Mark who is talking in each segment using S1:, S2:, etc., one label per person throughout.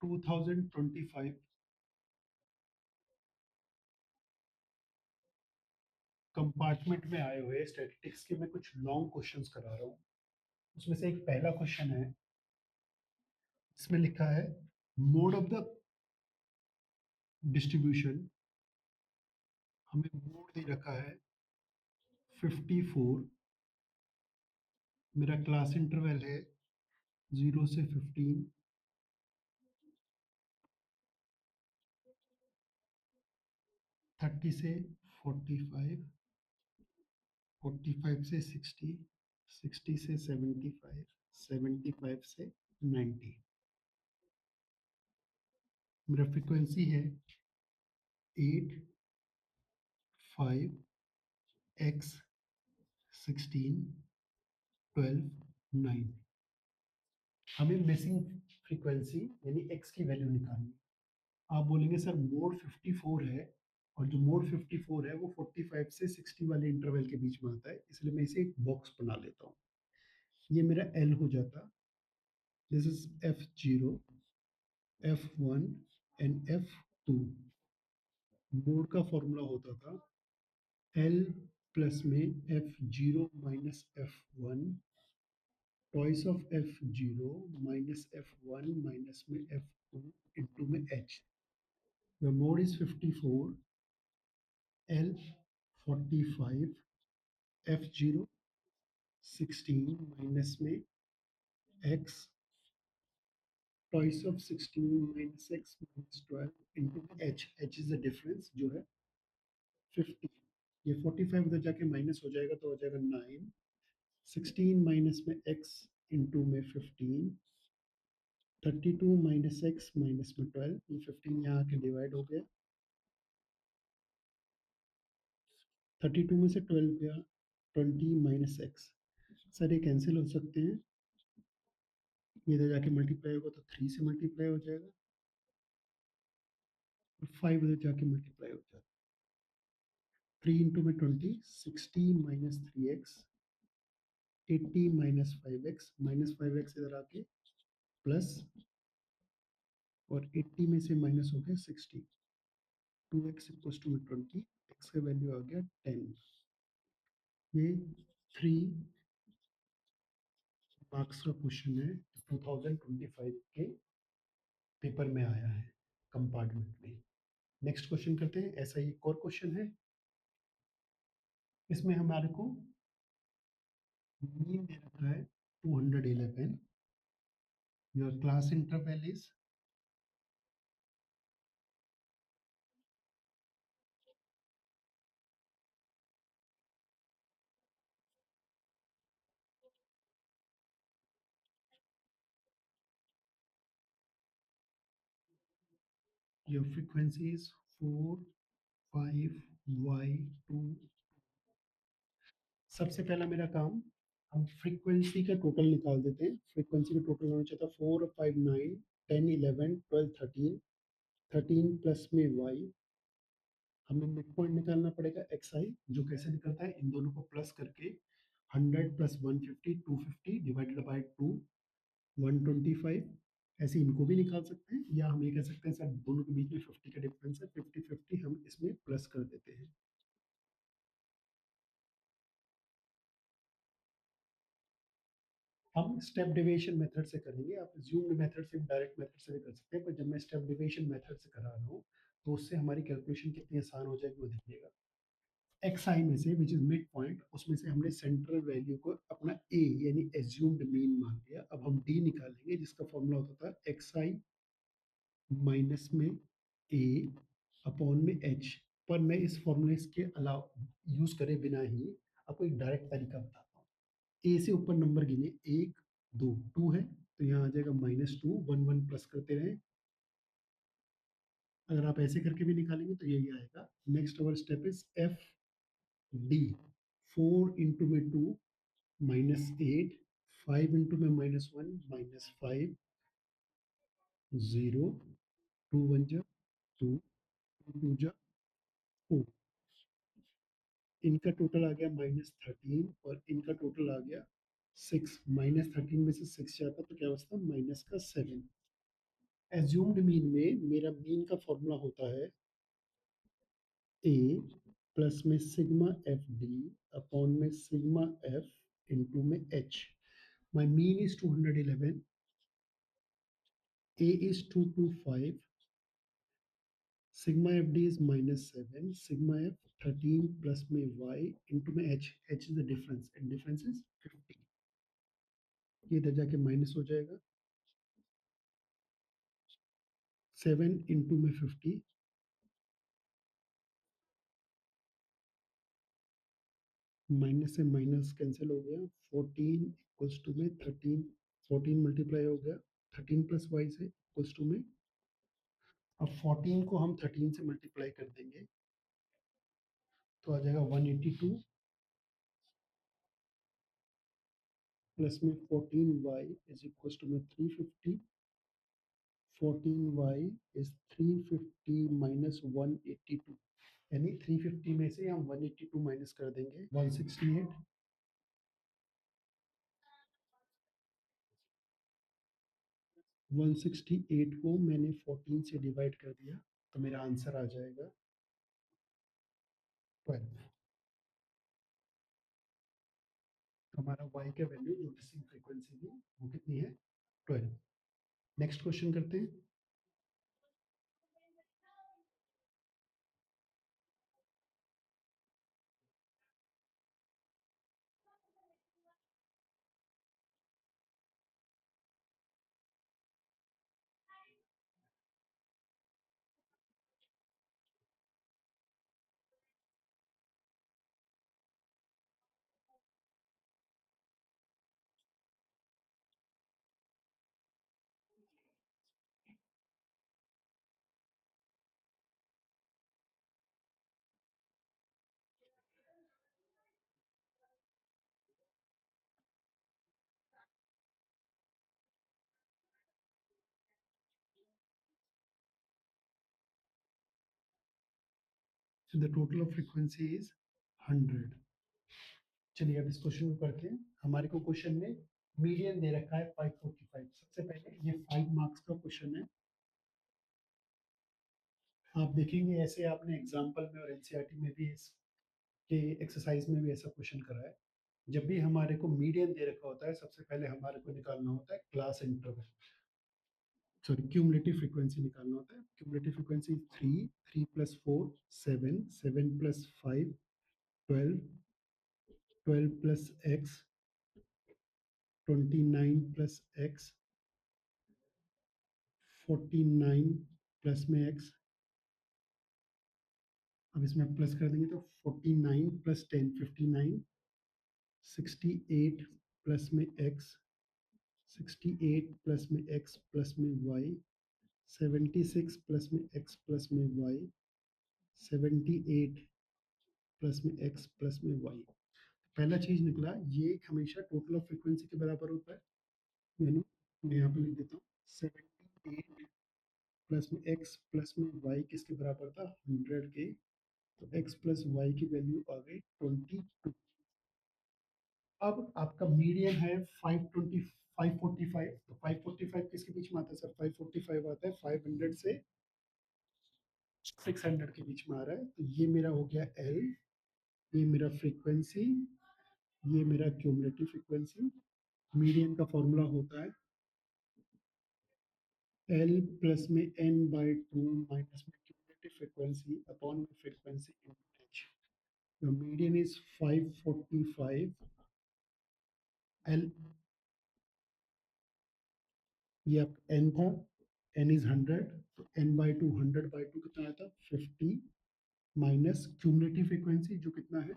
S1: 2025 compartment में आए हुए स्टैटिस्टिक्स के मैं कुछ लॉन्ग क्वेश्चंस करा रहा हूँ। उसमें से एक पहला क्वेश्चन है, इसमें लिखा है मोड ऑफ द डिस्ट्रीब्यूशन। हमें मोड दे रखा है 54। मेरा क्लास इंटरवल है 0 से 15, 30 से 45, 45 से 60, 60 से 75, 75 से 90। मेरा फ्रीक्वेंसी है 8, 5, x, 16, 12, 9। हमें मिसिंग फ्रीक्वेंसी यानी x की वैल्यू निकालनी है। आप बोलेंगे सर मोड 54 है, और जो मोड 54 है वो 45 से 60 वाले इंटरवल के बीच में आता है, इसलिए मैं इसे एक बॉक्स बना लेता हूँ। ये मेरा L हो जाता, this is F0, F1 and F2। Mode का फॉर्मूला होता था L प्लस में F0 minus F1 twice of F0 minus F1 minus में F2 into में H. The mode is 54, L 45, F0 16 minus में X twice of 16 minus X minus 12 into H. H is the difference जो है 50. ये 45 उधर जाके minus हो जाएगा तो हो जाएगा 9. 16 माइनस में X into में 15, 32 माइनस एक्स माइनस में 12, ये 15 यहाँ आके डिवाइड हो गया, 32 में से 12 गया, 20 माइनस एक्स। सर ये कैंसिल हो सकते हैं, ये इधर जाके मल्टीप्लाई होगा तो 3 से मल्टीप्लाई हो जाएगा, और 5 उधर जाके मल्टीप्लाई हो जाएगा। 3 इंटू में 20, 60 minus 3x, 80 minus 5x, minus 5x इधर आके प्लस, और 80 में से माइनस हो गया 60, 2x इक्वल्स टू में 20, x का वैल्यू आ गया 10। ये 3 मार्क्स का क्वेश्चन है, 2025 के पेपर में आया है कंपार्टमेंट में। नेक्स्ट क्वेश्चन करते हैं। ऐसा ही एक और क्वेश्चन है, इसमें हमारे को मीन दे रखा है 211। Your class interval is your frequency is 4, 5, y2। सबसे पहला मेरा काम, हम फ्रीक्वेंसी का टोटल निकाल देते हैं। फ्रीक्वेंसी का टोटल होना चाहिए था 4, 5, 9, 10, 11, 12, 13, 13 प्लस में y। हमें मिड पॉइंट निकालना पड़ेगा एक्स आई, जो कैसे निकलता है, इन दोनों को प्लस करके 100 प्लस 150, 250 डिवाइडेड बाई 2, 125। ऐसे इनको भी निकाल सकते हैं, या हम ये कह सकते हैं सर दोनों के बीच में 50 का डिफरेंस है, 50 50 हम इसमें प्लस कर देते हैं। हम स्टेप डिविएशन मेथड से करेंगे, आप ज्यूम्ड मेथड से डायरेक्ट मेथड से भी कर सकते हैं, पर जब मैं स्टेप डिविएशन मेथड से करा रहा हूँ तो उससे हमारी कैलकुलेशन कितनी आसान हो जाएगी वो देखिएगा। एक्स आई में से विच इज मिड पॉइंट, उसमें से हमने सेंट्रल वैल्यू को अपना ए यानी एज्यूम्ड मीन मान लिया। अब हम डी निकालेंगे, जिसका फॉर्मूला होता था एक्स आई माइनस में ए अपॉन में एच। पर मैं इस फॉर्मूले के अलावा यूज करे बिना ही आपको एक डायरेक्ट तरीका बताता हूँ। ए से ऊपर नंबर गिने, 1, 2, 2 है तो यहाँ आ जाएगा -2, 1 1 प्लस करते रहे। अगर आप ऐसे करके भी निकालेंगे तो यही आएगा। Next our step is F D, 4 into में 2 -8, 5 इंटू में -1 -5, 0, 2 1 जा 2, 2 2 जा 4। इनका टोटल आ गया -13, और इनका टोटल आ गया 6। -13 में से 6 जाता तो क्या बचता, -7। एज्यूम्ड मीन में मेरा मीन का फॉर्मूला होता है ए प्लस में सिग्मा एफ डी अपॉन में सिग्मा एफ इंटू में H. My mean is 211. A is 225. Sigma FD is -7. Sigma F 13 plus में Y into में H. H is the difference. And difference is 50. ये इधर जाके माइनस हो जाएगा. 7 into में 50. माइनस से माइनस कैंसिल हो गया. 14 इक्वल्स टू में 13. 14 मल्टीप्लाई हो गया 13 प्लस वाई से इक्वल्स टू में. अब 14 को हम 13 से मल्टीप्लाई कर देंगे तो आ जाएगा 182 प्लस में 14y इज इक्वल टू में 350. 14y इज 350 माइनस 182, यानी 350 में से हम 182 माइनस कर देंगे 168. 168 को मैंने 14 से डिवाइड कर दिया तो मेरा आंसर आ जाएगा 12. तो हमारा y का वैल्यू नोटिसिंग फ्रीक्वेंसी भी वो कितनी है 12. नेक्स्ट क्वेश्चन करते हैं. So the total of frequency is 100. चलिए अब इस क्वेश्चन को करते हैं. हमारे को क्वेश्चन में मीडियन दे रखा है 545. सबसे पहले ये 5 मार्क्स का क्वेश्चन है. आप देखेंगे ऐसे आपने एग्जाम्पल में और एनसीईआरटी में भी के एक्सरसाइज में भी ऐसा क्वेश्चन करा है. जब भी हमारे को मीडियन दे रखा होता है सबसे पहले हमारे को निकालना होता है class interval, sorry cumulative frequency निकालना होता है. Cumulative frequency 3, 3 plus 4 7, 7 plus 5 12, 12 plus x 29 plus x 49 plus में एक्स. अब इसमें प्लस कर देंगे तो 49 प्लस 10 59. 68 प्लस में एक्स 68 प्लस में एक्स प्लस में वाई. 76 प्लस में एक्स प्लस में वाई. 78 प्लस में एक्स प्लस में वाई. पहला चीज निकला ये हमेशा टोटल ऑफ फ्रीक्वेंसी के बराबर होता है, यानी मैं यहाँ पे लिख देता हूँ 78 प्लस में एक्स प्लस में वाई किसके बराबर था 100 के. तो एक्स प्लस वाई की वैल्यू आ गई 22. अब आपका मीडियन है 520 545. तो 545 किसके बीच में आता है सर 545 आता है 500 से 600 के बीच में आ रहा है. तो ये मेरा हो गया एल, ये मेरा फ्रीक्वेंसी, ये मेरा क्यूमुलेटिव फ्रीक्वेंसी. मीडियन का फॉर्मूला होता है एल प्लस में एन बाई 2 माइनस में क्यूमुलेटिव फ्रीक्वेंसी अपॉन में frequency into H. The median is 545. L ये आप n था, n is 100. तो n by 2 100 by 2 कितना आता 50 माइनस क्यूमुलेटिव फ्रीक्वेंसी जो कितना है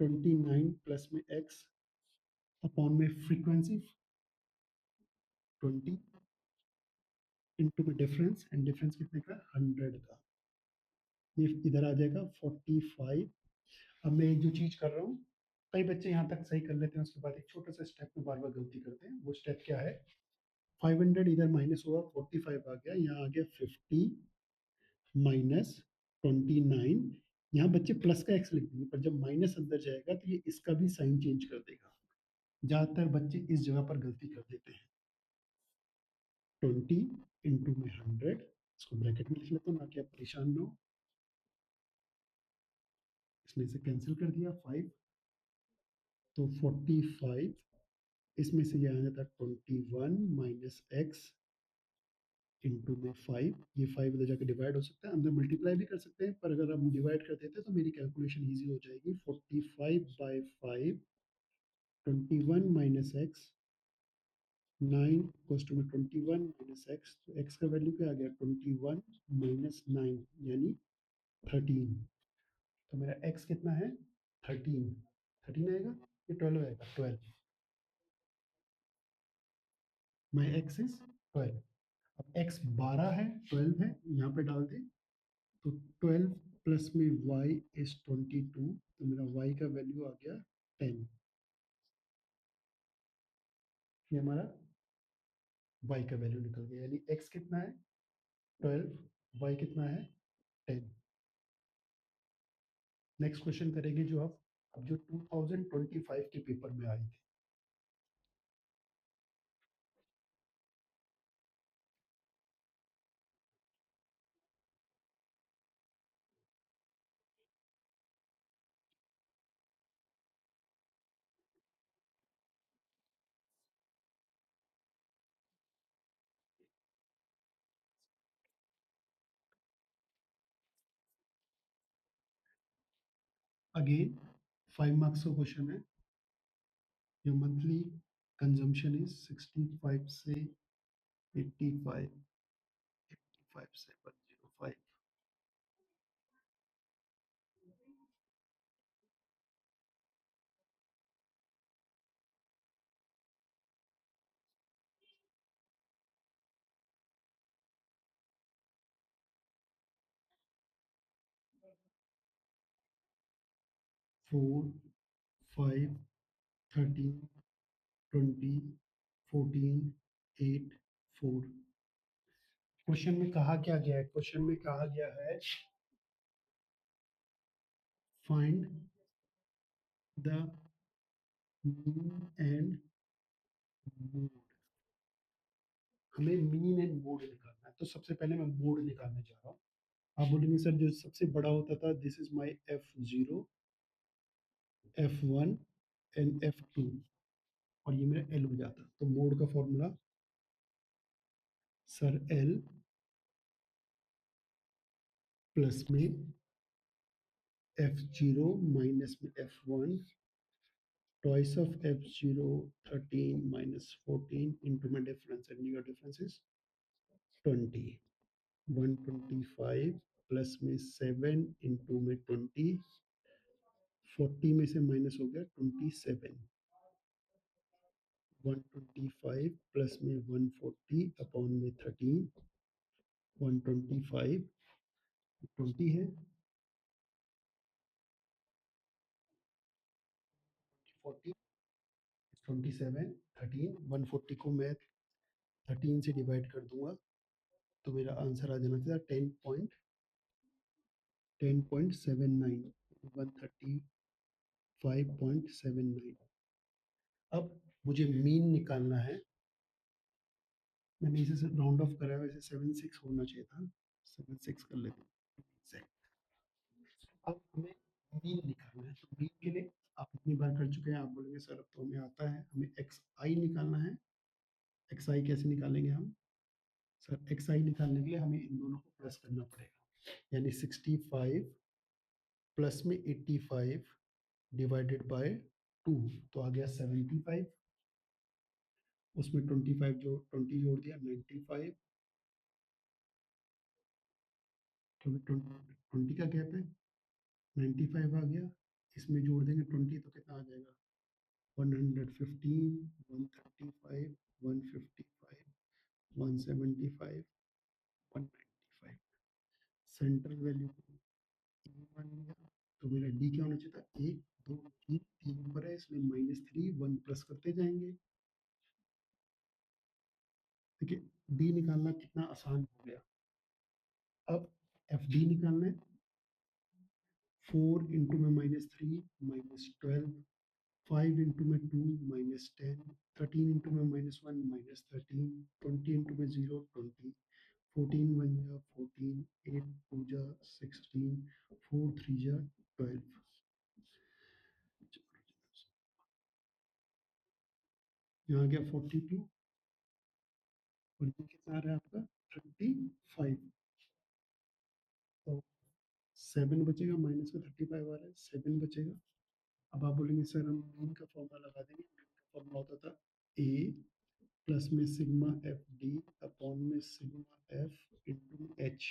S1: 29 प्लस में x अपॉन में फ्रीक्वेंसी 20 इंटू में डिफरेंस, एंड डिफरेंस कितने का 100 का. ये इधर आ जाएगा 45. अब मैं एक जो चीज कर रहा हूँ, कई बच्चे यहाँ तक सही कर लेते हैं उसके बाद एक छोटा सा स्टेप में बार बार गलती करते हैं. वो स्टेप क्या है 500 इधर माइनस हुआ 45 आ गया, यहाँ आ गया 50 माइनस 29. यहाँ बच्चे प्लस का एक्स लिख देंगे पर जब माइनस अंदर जाएगा तो ये इसका भी साइन चेंज कर देगा. ज्यादातर बच्चे इस जगह पर गलती कर देते हैं. 20 इंटू में 100, इसको ब्रैकेट में लिख लेता हूँ ना कि आप परेशान ना हो। इसमें से कैंसिल कर दिया 5, तो 45, इसमें से ये आ जाता 21 माइनस एक्स इंटू में 5। ये 5 इधर जाके डिवाइड हो सकता है, अंदर मल्टीप्लाई भी कर सकते हैं, पर अगर हम डिवाइड कर देते हैं तो मेरी कैलकुलेशन ईजी हो जाएगी। 45/5, 21 माइनस एक्स, 9 इक्वल्स टू में 21 माइनस एक्स, तो एक्स का वैल्यू क्या आ गया 21 माइनस 9 यानी 13। तो मेरा एक्स कितना है 13, 13 आएगा ये 12 आएगा 12, माई एक्स इज 12। अब एक्स 12 है 12 है यहाँ पे डाल दें, तो 12 प्लस में y इज 22, तो मेरा y का वैल्यू आ गया 10। ये हमारा y का वैल्यू निकल गया, यानी x कितना है 12, y कितना है 10। नेक्स्ट क्वेश्चन करेंगे जो आप अब जो 2025 के पेपर में आई थी। अगेन 5 मार्क्स का क्वेश्चन है। योर मंथली कंजम्पशन इज 65 से 85, 85 से 105, 4, 5, 13, 20, 14, 8, 4। क्वेश्चन में कहा क्या गया है, क्वेश्चन में कहा गया है find the mean and mode. हमें मीन एंड मोड निकालना है, तो सबसे पहले मैं मोड निकालने जा रहा हूँ। आप बोलेंगे सर जो सबसे बड़ा होता था this is my F0, F1 and F2, और ये मेरा L हो जाता, तो मोड का फॉर्मूला सर L प्लस में F0 माइनस में F1 twice of F0 13 minus 14 into my difference, and your difference is 20, 125 plus में 7 इंटू में 20, 40 में से माइनस हो गया 27, 125 प्लस में 140 अपॉन में 13, 125 20 है, 40 27, 13, 140 को मैं 13 से डिवाइड कर दूंगा, तो मेरा आंसर आ जाना चाहिए 10.79, 135.79। अब मुझे मीन निकालना है, मैंने इसे राउंड ऑफ करा है, वैसे 76 होना चाहिए था, 76 कर लेते हैं। अब हमें मीन निकालना है, तो मीन के लिए आप इतनी बार कर चुके हैं, आप बोलेंगे सर अब तो हमें आता है, हमें एक्स आई निकालना है। एक्स आई कैसे निकालेंगे हम, सर एक्स आई निकालने के लिए हमें इन दोनों को प्लस करना पड़ेगा, यानी 65 प्लस में 85 डिवाइडेड बाय 2, तो आ गया 75, उसमें 25 जो 20 जोड़ दिया 95, क्योंकि 20 का गैप है, 95 आ गया, इसमें जोड़ देंगे 20 तो कितना आ जाएगा 115, 135, 155, 175, 195। सेंट्रल वैल्यू मान लिया, तो मेरा डी क्या होना चाहिए था 1 2 3, 3 नंबर है इसलिए -3, 1 प्लस करते जाएंगे। देखिए डी निकालना कितना आसान हो गया। अब एफ डी निकालना है, 4 इंटू में -3 -12, 5 इंटू में 2 -10, 13 इंटू में -1 -13, 20 इंटू में 0 20, 14 1 जा 14, 8 2 जा 16, 4 3 जा 12, यहाँ गया 42 और ये कितना आ रहा है आपका 35। तो 7 बचेगा, माइनस का 35 आ रहा है, 7 बचेगा। अब आप बोलेंगे सर हम मीन का फॉर्मूला लगा देंगे। मीन का फॉर्मूला होता था ए प्लस में सिग्मा एफ डी अपॉन में sigma F into H.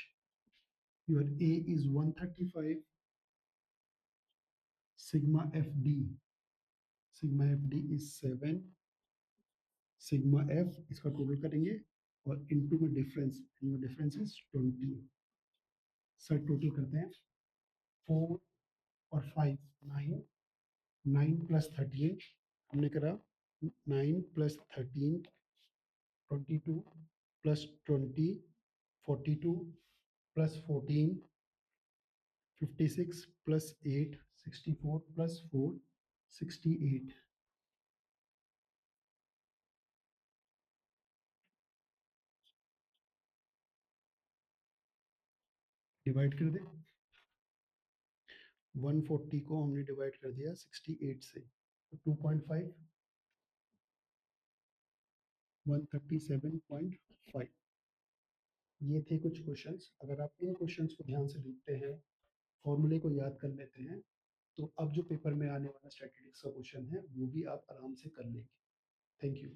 S1: Your A is 135, sigma fd, sigma fd is 7, sigma f इसका टोटल करेंगे और इनटू में डिफरेंस, इनमें डिफरेंस इज 20। सर टोटल करते हैं 4 और 5 9, 9 प्लस 13 हमने करा 9 plus 13 22 plus 20 42 plus 14 56 plus 8 64 plus 4 68। Divide कर दें, 140 को हमने डिवाइड कर दिया 68 से, तो 2.5 137.5। ये थे कुछ क्वेश्चंस। अगर आप इन क्वेश्चंस को ध्यान से देखते हैं, फॉर्मूले को याद कर लेते हैं, तो अब जो पेपर में आने वाला स्टैटिस्टिक्स का क्वेश्चन है वो भी आप आराम से कर लेंगे। Thank you.